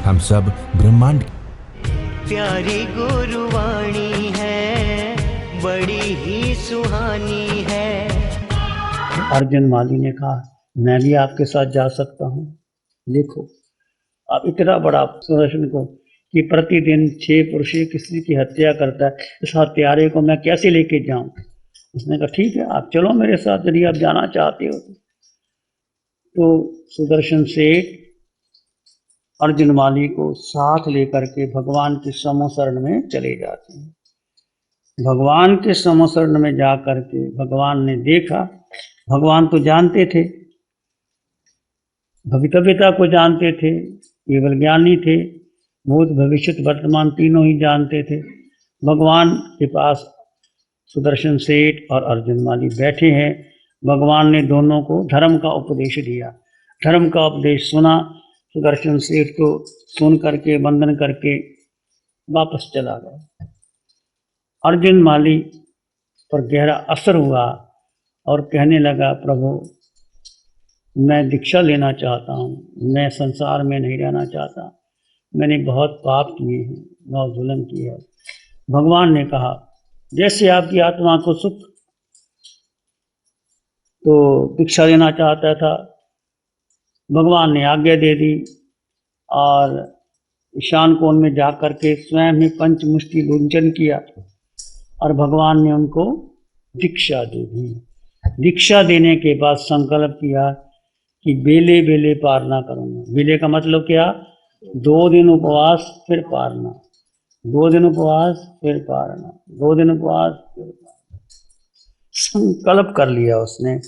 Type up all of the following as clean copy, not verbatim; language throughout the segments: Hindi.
हम सब ब्रह्मांड प्यारी गुरुवाणी है, बड़ी ही सुहानी है। अर्जुन माली ने कहा, मैं भी आपके साथ जा सकता हूँ। देखो आप इतना बड़ा सुदर्शन को कि प्रतिदिन 6 पुरुष किसी की हत्या करता है, इस हत्यारे को मैं कैसे लेके जाऊं। उसने कहा ठीक है, आप चलो मेरे साथ यदि आप जाना चाहते हो। तो सुदर्शन सेठ अर्जुन माली को साथ लेकर के भगवान के समो शरण में चले जाते हैं। भगवान के समो शरण में जा करके भगवान ने देखा, भगवान तो जानते थे, भवितव्यता को जानते थे, केवल ज्ञानी थे, भूत भविष्य वर्तमान तीनों ही जानते थे। भगवान के पास सुदर्शन सेठ और अर्जुन माली बैठे हैं। भगवान ने दोनों को धर्म का उपदेश दिया। धर्म का उपदेश सुना। सुदर्शन सेठ को सुन करके वंदन करके वापस चला गया। अर्जुन माली पर गहरा असर हुआ और कहने लगा, प्रभु मैं दीक्षा लेना चाहता हूँ, मैं संसार में नहीं रहना चाहता, मैंने बहुत पाप किए हैं, बहुत जुल्म किया है। भगवान ने कहा, जैसे आपकी आत्मा को सुख तो दीक्षा लेना चाहता था, भगवान ने आज्ञा दे दी और ईशान कोण में जा करके स्वयं ही पंचमुष्टि लुंचन किया और भगवान ने उनको दीक्षा दे दी। दीक्षा देने के बाद संकल्प किया कि बेले बेले पारना करूँगा। बेले का मतलब क्या? 2 दिन उपवास फिर पारना, 2 दिन उपवास फिर पारना, 2 दिन उपवास फिर पारना। संकल्प कर लिया उसने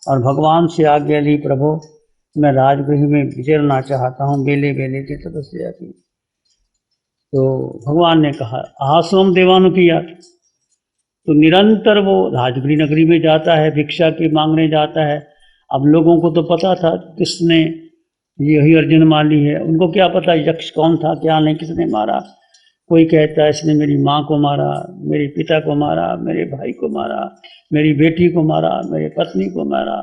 और भगवान से आज्ञा ली, प्रभु मैं राजगृह में विचरना चाहता हूँ बेले बेले की तपस्या की। तो भगवान ने कहा, आसोम देवानु किया। तो निरंतर वो राजगृह नगरी में जाता है, भिक्षा की मांगने जाता है। अब लोगों को तो पता था किसने, यही अर्जुन माली है। उनको क्या पता यक्ष कौन था क्या नहीं, किसने मारा। कोई कहता है इसने मेरी माँ को मारा, मेरे पिता को मारा, मेरे भाई को मारा, मेरी बेटी को मारा, मेरे पत्नी को मारा।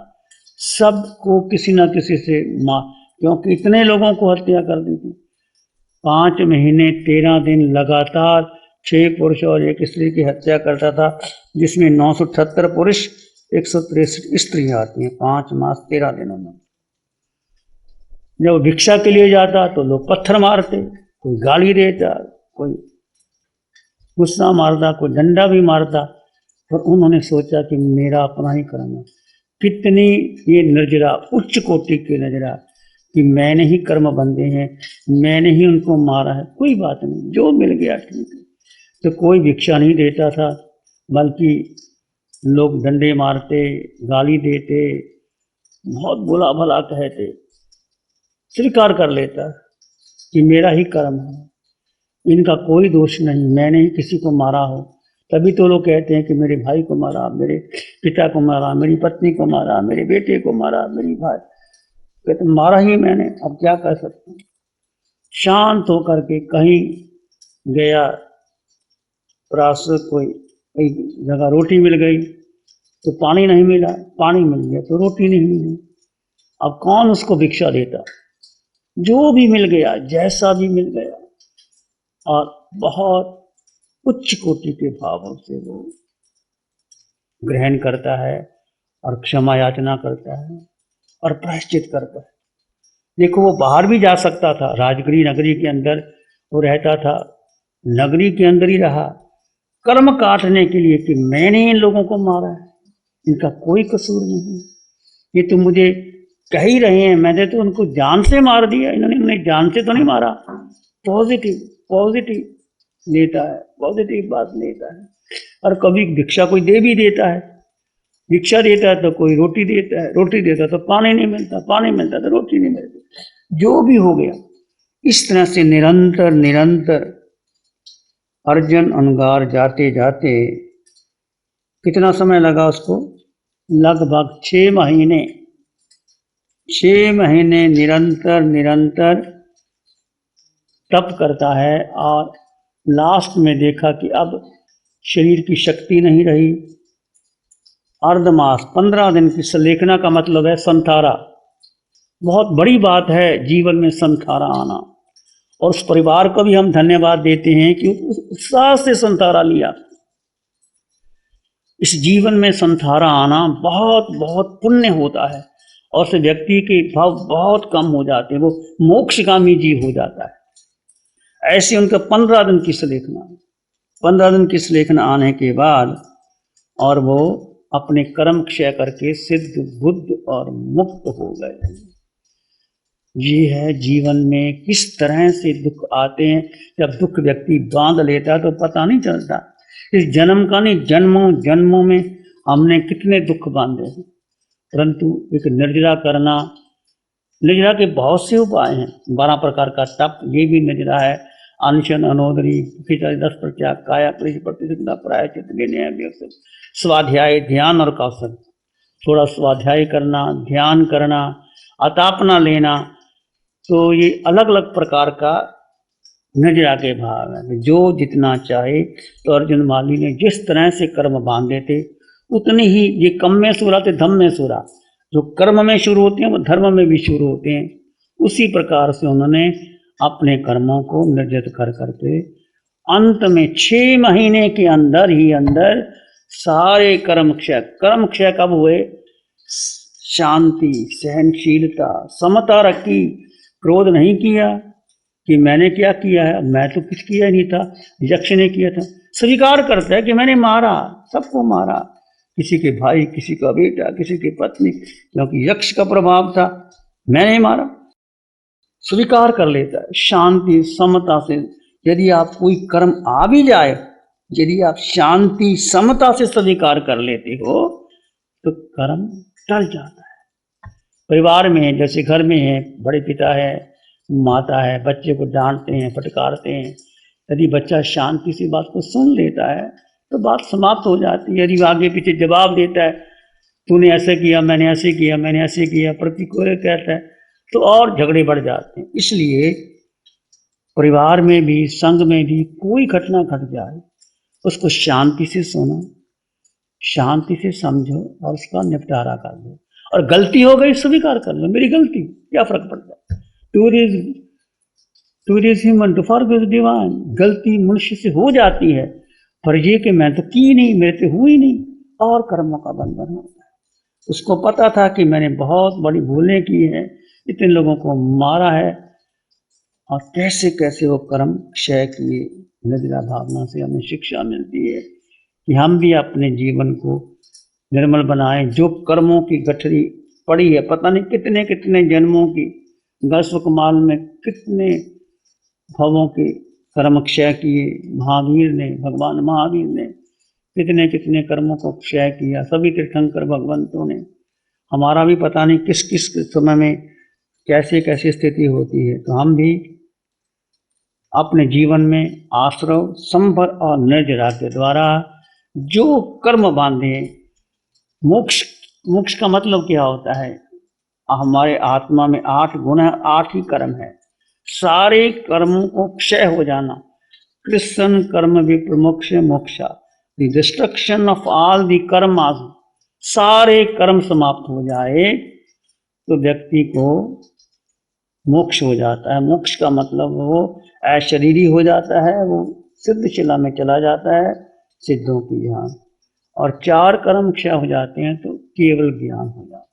सबको किसी न किसी से मार, क्योंकि इतने लोगों को हत्या कर दी थी। 5 महीने 13 दिन लगातार 6 पुरुष और 1 स्त्री की हत्या करता था, जिसमें 978 पुरुष 163 स्त्रियां आती हैं 5 मास 13 दिनों में। जब भिक्षा के लिए जाता तो लोग पत्थर मारते, कोई गाली देता, कोई गुस्सा मारता, कोई डंडा भी मारता। पर उन्होंने सोचा कि मेरा अपना ही कर्म है। कितनी ये नजरा, उच्च कोटि की नजरा कि मैंने ही कर्म बंधे हैं, मैंने ही उनको मारा है, कोई बात नहीं, जो मिल गया ठीक है। तो कोई भिक्षा नहीं देता था, बल्कि लोग डंडे मारते, गाली देते, बहुत बुरा भला कहते, स्वीकार कर लेता कि मेरा ही कर्म है, इनका कोई दोष नहीं, मैंने ही किसी को मारा हो। तभी तो लोग कहते हैं कि मेरे भाई को मारा, मेरे पिता को मारा, मेरी पत्नी को मारा, मेरे बेटे को मारा, मेरी भाई कहते मारा ही मैंने, अब क्या कर सकते हैं। शांत होकर के कहीं गया, प्रासद कोई जगह रोटी मिल गई तो पानी नहीं मिला, पानी मिल गया तो रोटी नहीं मिली। अब कौन उसको भिक्षा देता? जो भी मिल गया, जैसा भी मिल गया, और बहुत उच्च कोटि के भावों से वो ग्रहण करता है और क्षमा याचना करता है और प्रायश्चित करता है। देखो वो बाहर भी जा सकता था, राजगृह नगरी के अंदर वो रहता था, नगरी के अंदर ही रहा कर्म काटने के लिए कि मैंने इन लोगों को मारा है, इनका कोई कसूर नहीं, ये तो मुझे कह ही रहे हैं, मैंने तो उनको जान से मार दिया, इन्होंने उन्हें जान से तो नहीं मारा। पॉजिटिव लेता है, पॉजिटिव बात लेता है। और कभी भिक्षा कोई दे भी देता है, भिक्षा देता है तो कोई रोटी देता है, रोटी देता तो पानी नहीं मिलता, पानी मिलता तो रोटी नहीं मिलती, जो भी हो गया। इस तरह से निरंतर अर्जुन अंगार जाते जाते कितना समय लगा उसको? लगभग 6 महीने निरंतर तप करता है। और लास्ट में देखा कि अब शरीर की शक्ति नहीं रही। अर्धमास 15 दिन की सलेखना का मतलब है संथारा। बहुत बड़ी बात है जीवन में संथारा आना। और उस परिवार को भी हम धन्यवाद देते हैं कि उस उत्साह से संतारा लिया। इस जीवन में संतारा आना बहुत बहुत पुण्य होता है और उस व्यक्ति के भाव बहुत कम हो जाते हैं, वो मोक्षगामी जीव हो जाता है। ऐसे उनका 15 दिन की लेखना, 15 दिन की लेखना आने के बाद और वो अपने कर्म क्षय करके सिद्ध बुद्ध और मुक्त हो गए। ये है जीवन में किस तरह से दुख आते हैं। जब दुख व्यक्ति बांध लेता है तो पता नहीं चलता। इस जन्म का नहीं, जन्मों जन्मों में हमने कितने दुख बांधे हैं, परंतु एक निर्जरा करना, निर्जरा के बहुत से उपाय हैं। 12 प्रकार का तप, ये भी निर्जरा है। अनशन, अनोदरी, 10 प्रत्याग, काया क्लेश प्रतिष्ठा, प्रायश्चित, विनय, स्वाध्याय, ध्यान और कौशल। थोड़ा स्वाध्याय करना, ध्यान करना, अतापना लेना, तो ये अलग अलग प्रकार का निर्जरा के भाव है। जो जितना चाहे, तो अर्जुन माली ने जिस तरह से कर्म बांधे थे उतनी ही, ये कम में सूरा थे धम में सूरा, जो कर्म में शुरू होते हैं वो धर्म में भी शुरू होते हैं। उसी प्रकार से उन्होंने अपने कर्मों को निर्जित कर करके अंत में 6 महीने के अंदर ही अंदर सारे कर्म क्षय कब हुए? शांति, सहनशीलता, समता रखी, क्रोध नहीं किया कि मैंने क्या किया है, मैं तो कुछ किया नहीं था, यक्ष ने किया था। स्वीकार करता है कि मैंने मारा, सबको मारा, किसी के भाई, किसी का बेटा, किसी की पत्नी, क्योंकि यक्ष का प्रभाव था, मैंने मारा, स्वीकार कर लेता है शांति समता से। यदि आप कोई कर्म आ भी जाए, यदि आप शांति समता से स्वीकार कर लेते हो तो कर्म टल जाता है। परिवार में, जैसे घर में है, बड़े पिता है, माता है, बच्चे को डांटते हैं, फटकारते हैं, यदि बच्चा शांति से बात को सुन लेता है तो बात समाप्त हो जाती है। यदि आगे पीछे जवाब देता है, तूने ऐसे किया, मैंने ऐसे किया, मैंने ऐसे किया, प्रतिकूल कहता है, तो और झगड़े बढ़ जाते हैं। इसलिए परिवार में भी, संघ में भी कोई घटना घट जाए, उसको शांति से सुनो, शांति से समझो और उसका निपटारा कर लो। और गलती हो गई स्वीकार कर लो, मेरी गलती, क्या फर्क पड़ता है। To is human to forgive divine. गलती मनुष्य से हो जाती है, पर ये कि मैं तो की नहीं, मेरे से हुई नहीं, और कर्मों का बंधन होता है। उसको पता था कि मैंने बहुत बड़ी भूलें की हैं, इतने लोगों को मारा है, और कैसे कैसे वो कर्म क्षय किए। निर्जरा भावना से हमें शिक्षा मिलती है कि हम भी अपने जीवन को निर्मल बनाएं। जो कर्मों की गठरी पड़ी है, पता नहीं कितने कितने जन्मों की, गस्वकमाल में कितने भवों के कर्म क्षय किए। महावीर ने, भगवान महावीर ने कितने कितने कर्मों को क्षय किया। सभी तीर्थंकर भगवंतों ने। हमारा भी पता नहीं किस किस समय में कैसे कैसी स्थिति होती है। तो हम भी अपने जीवन में आश्रव, संभर और निर्जरा के द्वारा जो कर्म बांधे, मोक्ष, मोक्ष का मतलब क्या होता है? हमारे आत्मा में 8 गुण है, 8 ही कर्म है। सारे कर्मों को क्षय हो जाना। कृष्ण कर्म विप्रमोक्ष मोक्षा, the destruction of all the karmas. सारे कर्म समाप्त हो जाए तो व्यक्ति को मोक्ष हो जाता है। मोक्ष का मतलब वो अशरीरी हो जाता है, वो सिद्ध शिला में चला जाता है, सिद्धों की ज्ञान। और 4 कर्म क्षय हो जाते हैं तो केवल ज्ञान हो जाता है।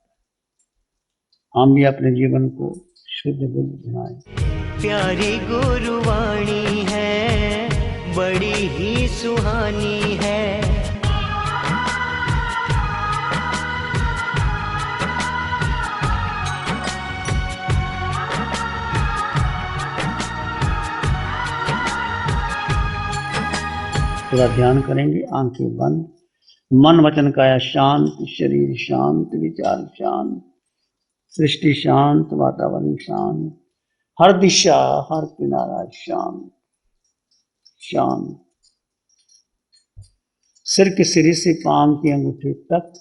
हम भी अपने जीवन को शुद्ध बुद्ध बनाएं। प्यारी गुरुवाणी है, बड़ी ही सुहानी है। थोड़ा ध्यान करेंगे, आंखें बंद, मन वचन काया शांत, शरीर शांत, विचार शांत, सृष्टि शांत, वातावरण शांत, हर दिशा, हर किनारा शांत शांत। सिर के सिरे से पांव की अंगूठे तक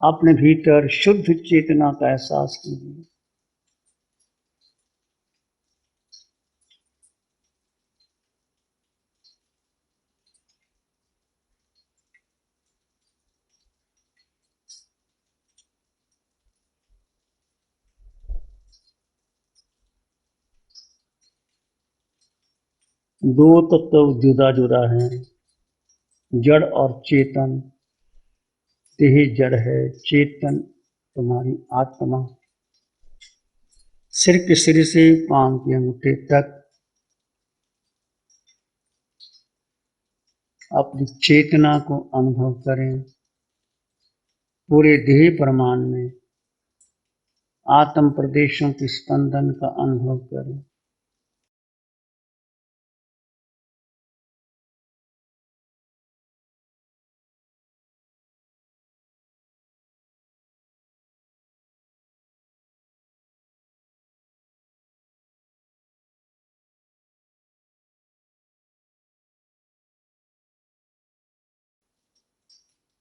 अपने भीतर शुद्ध चेतना का एहसास कीजिए। दो तत्व जुदा जुदा हैं, जड़ और चेतन। देह जड़ है, चेतन तुम्हारी आत्मा। सिर के सिर से पांव के अंगूठे तक अपनी चेतना को अनुभव करें। पूरे देह प्रमाण में आत्म प्रदेशों के स्पंदन का अनुभव करें।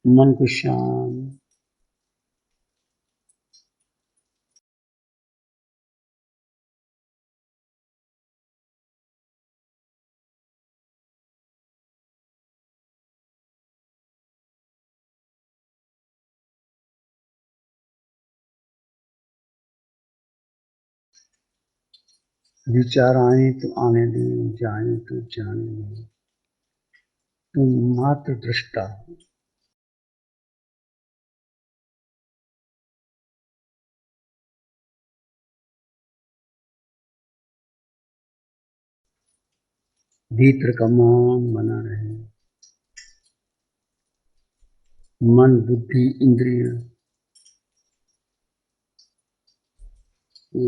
मन को शांत, विचार आए तो आने दें, जाए तो जाने दें। तुम मात्र दृष्टा हो। भीतर का मौन बना रहे। मन, बुद्धि, इंद्रिय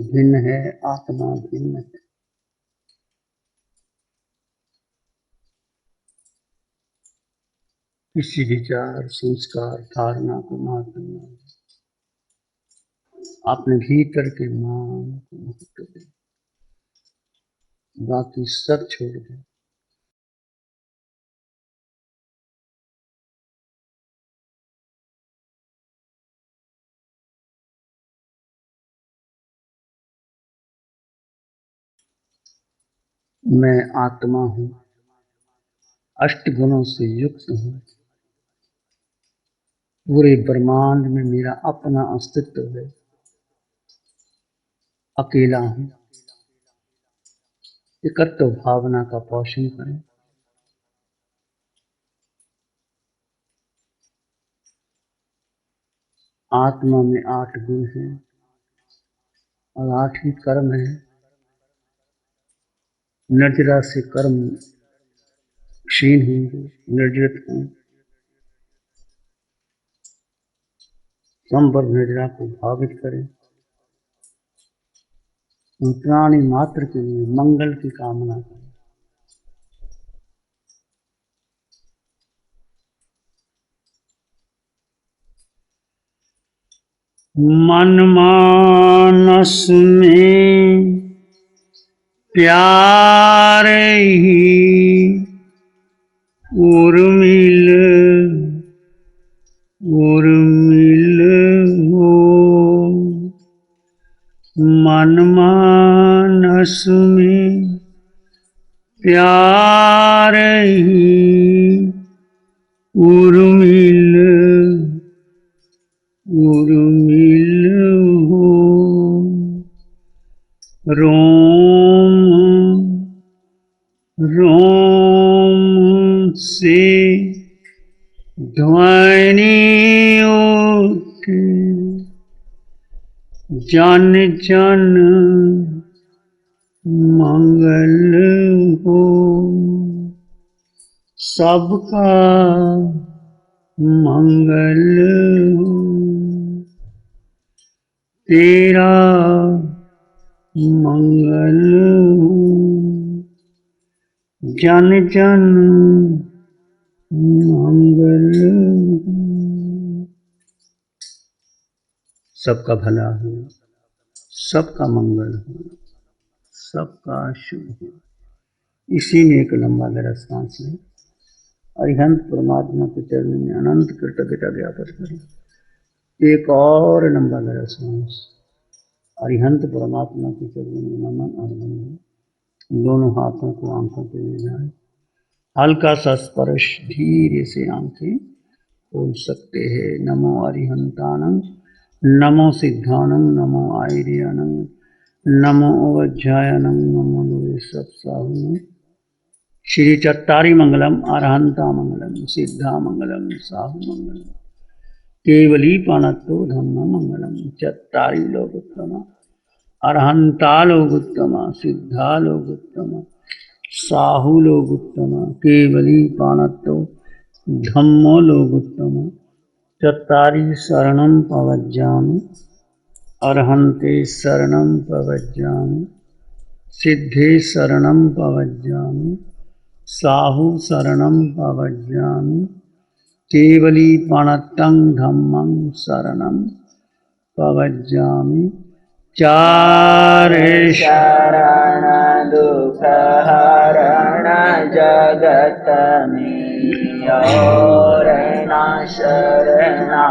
भिन्न है, आत्मा भिन्न है। किसी विचार, संस्कार, धारणा को मार देना। अपने भीतर के मान को महत्व दे, बाकी सब छोड़ दे। मैं आत्मा हूं, अष्ट गुणों से युक्त हूं। पूरे ब्रह्मांड में मेरा अपना अस्तित्व है। अकेला हूं। एकत्व भावना का पोषण करें। आत्मा में 8 गुण हैं और 8 ही कर्म है। निर्जरा से कर्म क्षीण होंगे, निर्जरित हों। संवर्ग निर्जरा को भावित करें। प्राणी मात्र के लिए मंगल की कामना करें। मन मानस में प्यार ही उर्मिल उर्मिल हो। मन मानस में प्यार ही उर्मिल उर्मिल हो। रोम रोम से ध्वनि उठे, जन जन मंगल हो। सबका मंगल हो। तेरा मंगल हो। जन जन मंगल हो। सबका भला हो, सबका मंगल हो, सबका शुभ हो। इसी में एक लंबा गहरा सांस लें। अरिहंत परमात्मा के चरणों में अनंत कृतज्ञता ज्ञापन करें। एक और लंबा गहरा सांस। अरिहंत परमात्मा के चरणों में नमन और वंदन। दोनों हाथों को आंखों पे ले जाएं। हल्का सा स्पर्श, धीरे से आंखें खोल सकते हैं। नमो अरिहंतानंद, नमो सिद्धानंद, नमो आयर्यानंद, नमो अवज्जायानंद, नमो निवेशक साहुनंद। श्री चत्तारी मंगलम अरहंता मंगलम सिद्धा मंगलम साहु मंगलम केवली पाणत्तो धम्म मंगलम चत्तारी लोकोत्तम अरहंता लोकोत्तम सिद्धा लोकोत्तम साहु लोकोत्तम केवली पाणत्तो धम्मो लोकोत्तम चत्तारी शरणं पवज्जामि अरहन्ते शरणं पवज्जामि सिद्धे शरणं पवज्जामि साहु शरणं पवज्जामि केवली पाणत्तं धम्मं शरणं पवज्जामि चारे शरण दुख हरण जगत में और न शरणा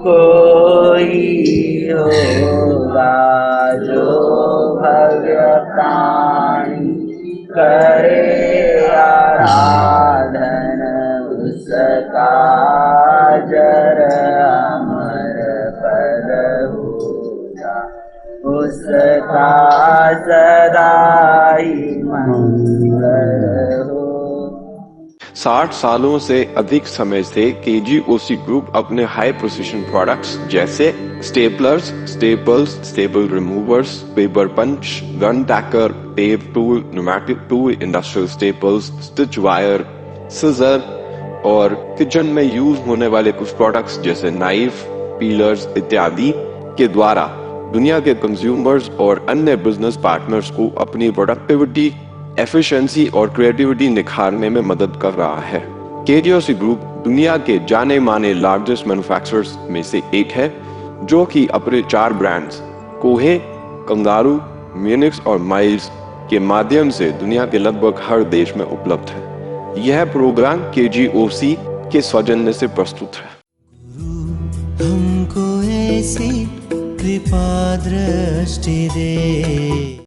कोई होगा जो भगतानी करे आराधन उसका जर अमर पद होगा उसका सदा ही मंगल हो। 60 सालों से अधिक समय से केजीओसी ग्रुप अपने हाई प्रिसिशन प्रोडक्ट्स जैसे staplers, staples, staple removers, paper punch, gun tacker, tape tool, pneumatic tool, industrial staples, stitch wire, scissor और किचन में यूज होने वाले कुछ प्रोडक्ट्स जैसे नाइफ, पीलर्स इत्यादि के द्वारा दुनिया के कंज्यूमर्स और अन्य बिजनेस पार्टनर्स को अपनी प्रोडक्टिविटी, एफिशिएंसी और क्रिएटिविटी निखारने में मदद कर रहा है। केजीओसी ग्रुप दुनिया के जाने माने लार्जेस्ट मैन्युफैक्चरर्स में से एक है, जो कि अपने 4 ब्रांड्स कोहे, कंगारू, म्यूनिक्स और माइल्स के माध्यम से दुनिया के लगभग हर देश में उपलब्ध है। यह प्रोग्राम केजीओसी के सौजन्य से प्रस्तुत है। हमको ऐसी कृपा दृष्टि दे।